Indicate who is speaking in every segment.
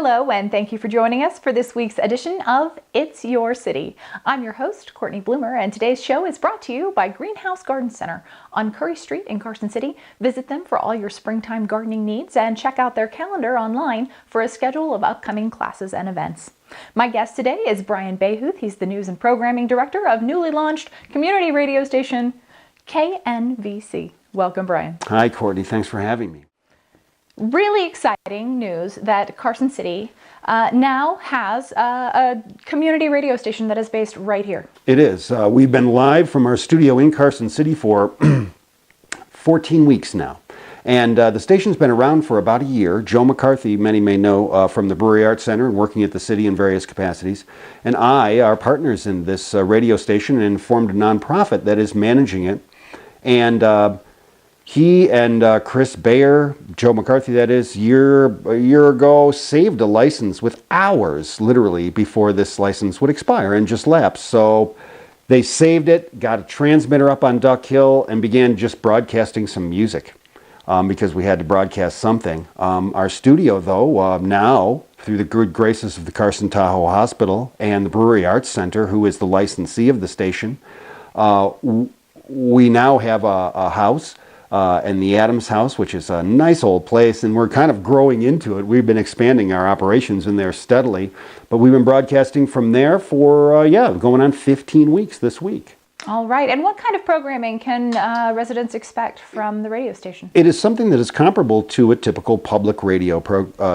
Speaker 1: Hello, and thank you for joining us for this week's edition of It's Your City. I'm your host, Cortney Bloomer, and today's show is brought to you by Greenhouse Garden Center on Curry Street in Carson City. Visit them for all your springtime gardening needs and check out their calendar online for a schedule of upcoming classes and events. My guest today is Brian Behouth. He's the News and Programming Director of newly launched community radio station KNVC. Welcome, Brian.
Speaker 2: Hi, Cortney. Thanks for having me.
Speaker 1: Really exciting news that Carson City now has a community radio station that is based right here.
Speaker 2: It is. We've been live from our studio in Carson City for 14 weeks now. And the station's been around for about a year. Joe McCarthy, many may know from the Brewery Arts Center and working at the city in various capacities. And I are partners in this radio station and formed a nonprofit that is managing it. And he and Chris Bayer, Joe McCarthy that is, a year ago, saved a license with hours, literally, before this license would expire and just lapse. So they saved it, got a transmitter up on Duck Hill, and began just broadcasting some music because we had to broadcast something. Our studio, though, now, through the good graces of the Carson Tahoe Hospital and the Brewery Arts Center, who is the licensee of the station, we now have a house. And the Adams House, which is a nice old place, and we're kind of growing into it. We've been expanding our operations in there steadily, but we've been broadcasting from there for, going on 15 weeks this week.
Speaker 1: All right. And what kind of programming can residents expect from the radio station?
Speaker 2: It is something that is comparable to a typical public radio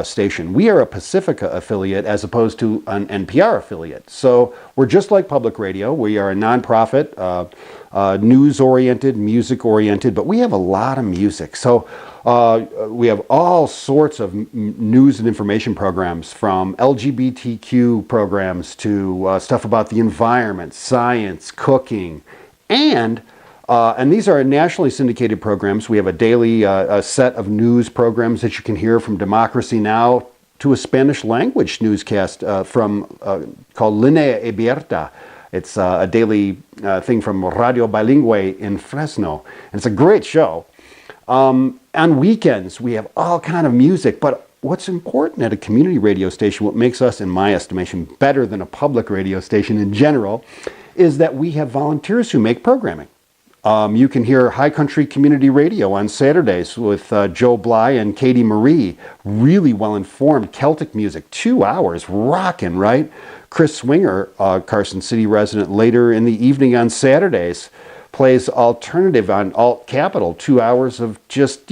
Speaker 2: station. We are a Pacifica affiliate as opposed to an NPR affiliate. So we're just like public radio. We are a nonprofit, news-oriented, music-oriented, but we have a lot of music. So we have all sorts of news and information programs, from LGBTQ programs to stuff about the environment, science, cooking, and these are nationally syndicated programs. We have a daily set of news programs that you can hear, from Democracy Now! To a Spanish language newscast called Linea Abierta. It's a daily thing from Radio Bilingüe in Fresno. And it's a great show. On weekends, we have all kind of music. But what's important at a community radio station, what makes us, in my estimation, better than a public radio station in general, is that we have volunteers who make programming. You can hear High Country Community Radio on Saturdays with Joe Bly and Katie Marie. Really well-informed Celtic music, 2 hours, rockin', right? Chris Swinger, Carson City resident, later in the evening on Saturdays, plays alternative on Alt Capital, 2 hours of just,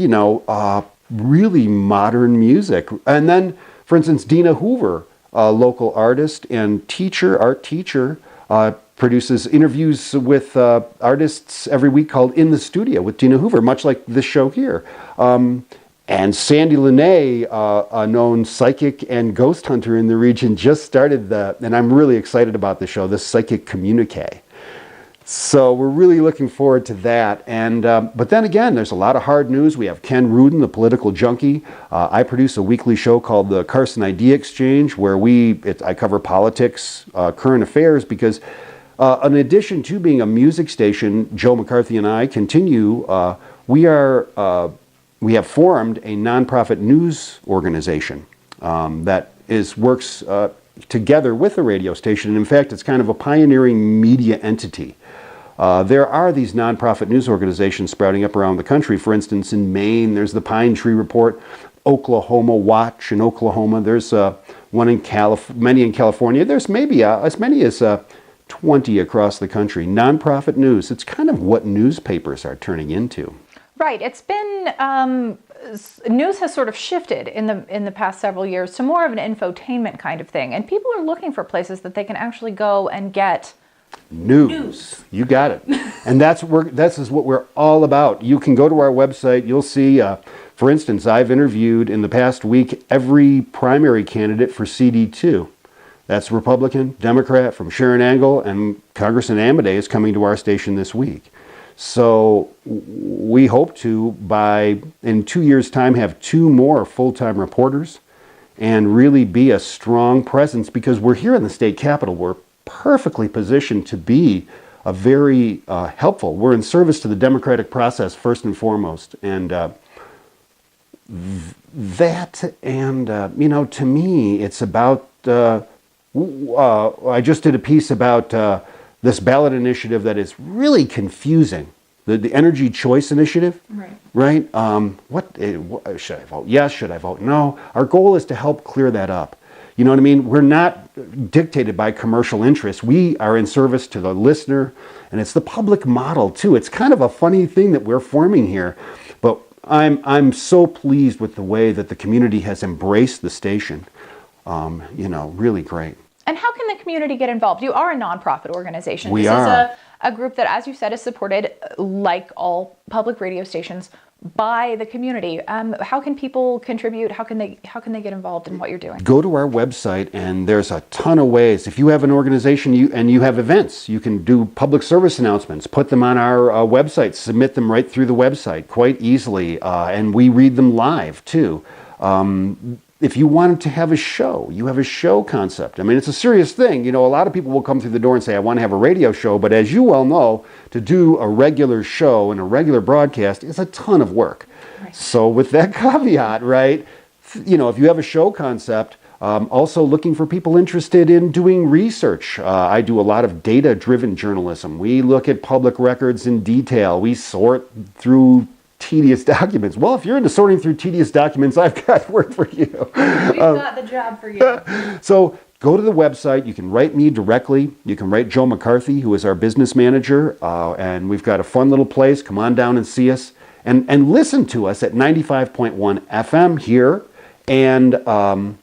Speaker 2: really modern music. And then, for instance, Dina Hoover, a local artist and art teacher, produces interviews with artists every week called In the Studio with Dina Hoover, much like this show here. And Sandy Lene, a known psychic and ghost hunter in the region, just started and I'm really excited about the show, the Psychic Communique. So we're really looking forward to that. And but then again, there's a lot of hard news. We have Ken Rudin, the political junkie. I produce a weekly show called the Carson Idea Exchange, where I cover politics, current affairs, because in addition to being a music station, Joe McCarthy and I continue. We have formed a nonprofit news organization that works together with the radio station. And in fact, it's kind of a pioneering media entity. There are these nonprofit news organizations sprouting up around the country. For instance, in Maine, there's the Pine Tree Report, Oklahoma Watch in Oklahoma. There's one in many in California. There's maybe as many as 20 across the country. Nonprofit news. It's kind of what newspapers are turning into.
Speaker 1: Right. It's been news has sort of shifted in the past several years to more of an infotainment kind of thing, and people are looking for places that they can actually go and get
Speaker 2: news. You got it. And that's what we're all about. You can go to our website. You'll see, for instance, I've interviewed in the past week every primary candidate for CD2. That's Republican, Democrat, from Sharon Angle, and Congressman Amodei is coming to our station this week. So we hope to, in 2 years' time, have 2 more full-time reporters and really be a strong presence, because we're here in the state capitol. We're perfectly positioned to be a very helpful. We're in service to the democratic process first and foremost. And That and, to me, it's about, I just did a piece about this ballot initiative that is really confusing. The Energy Choice Initiative, right? What should I vote yes? Should I vote no? Our goal is to help clear that up. You know what I mean? We're not dictated by commercial interests. We are in service to the listener, and it's the public model too. It's kind of a funny thing that we're forming here, but I'm so pleased with the way that the community has embraced the station. Really great.
Speaker 1: And how can the community get involved? You are a nonprofit organization.
Speaker 2: We are.
Speaker 1: This is a group that, as you said, is supported, like all public radio stations, by the community. How can people contribute? How can they get involved in what you're doing?
Speaker 2: Go to our website, and there's a ton of ways. If you have an organization and you have events, you can do public service announcements, put them on our website, submit them right through the website quite easily, and we read them live too. If you wanted to have a show, you have a show concept. I mean, it's a serious thing. A lot of people will come through the door and say, I want to have a radio show. But as you well know, to do a regular show and a regular broadcast is a ton of work. Right. So with that caveat, right, if you have a show concept, also looking for people interested in doing research. I do a lot of data-driven journalism. We look at public records in detail. We sort through tedious documents. Well, if you're into sorting through tedious documents, I've got work for you.
Speaker 1: We've got the job for you.
Speaker 2: So go to the website. You can write me directly. You can write Joe McCarthy, who is our business manager, and we've got a fun little place. Come on down and see us, and listen to us at 95.1 FM here, and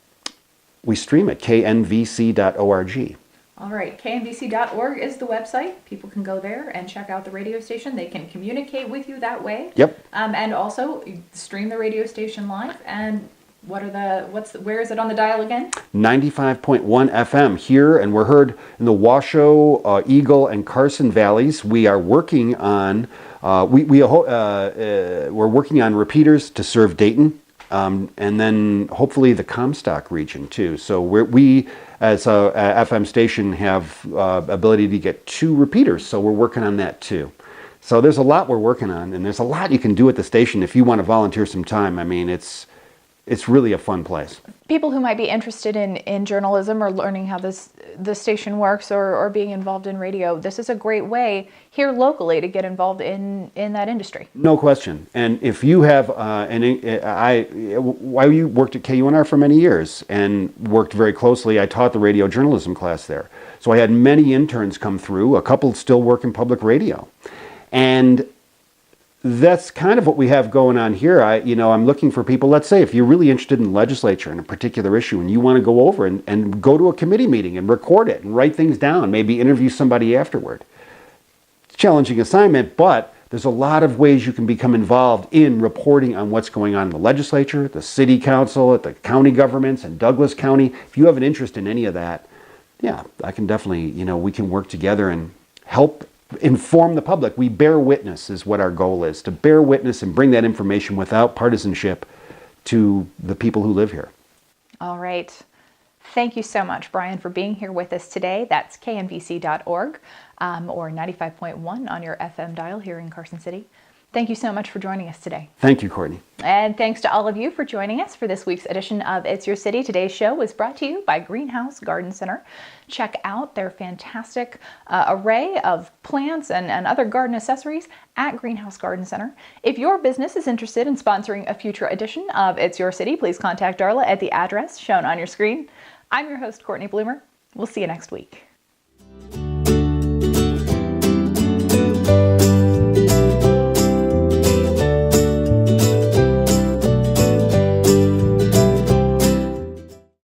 Speaker 2: we stream at knvc.org.
Speaker 1: All right, knvc.org is the website. People can go there and check out the radio station. They can communicate with you that way.
Speaker 2: Yep.
Speaker 1: And also stream the radio station live. And where is it on the dial again?
Speaker 2: 95.1 FM here, and we're heard in the Washoe, Eagle, and Carson valleys. We are working on we're working on repeaters to serve Dayton. And then hopefully the Comstock region too. So we as a FM station have ability to get 2 repeaters. So we're working on that too. So there's a lot we're working on, and there's a lot you can do at the station if you want to volunteer some time. I mean, it's really a fun place. People
Speaker 1: who might be interested in journalism or learning how the station works or being involved in radio, this is a great way here locally to get involved in that industry.
Speaker 2: No question. And if you have, you worked at KUNR for many years and worked very closely. I taught the radio journalism class there. So I had many interns come through. A couple still work in public radio. And that's kind of what we have going on here. I'm looking for people, let's say, if you're really interested in the legislature and a particular issue and you want to go over and go to a committee meeting and record it and write things down, maybe interview somebody afterward. It's a challenging assignment, but there's a lot of ways you can become involved in reporting on what's going on in the legislature, the city council, at the county governments, and Douglas County. If you have an interest in any of that, yeah, I can definitely, we can work together and help inform the public. We bear witness is what our goal is, to bear witness and bring that information without partisanship to the people who live here.
Speaker 1: All right. Thank you so much, Brian, for being here with us today. That's knvc.org or 95.1 on your FM dial here in Carson City. Thank you so much for joining us today.
Speaker 2: Thank you, Cortney.
Speaker 1: And thanks to all of you for joining us for this week's edition of It's Your City. Today's show was brought to you by Greenhouse Garden Center. Check out their fantastic array of plants and other garden accessories at Greenhouse Garden Center. If your business is interested in sponsoring a future edition of It's Your City, please contact Darla at the address shown on your screen. I'm your host, Cortney Bloomer. We'll see you next week.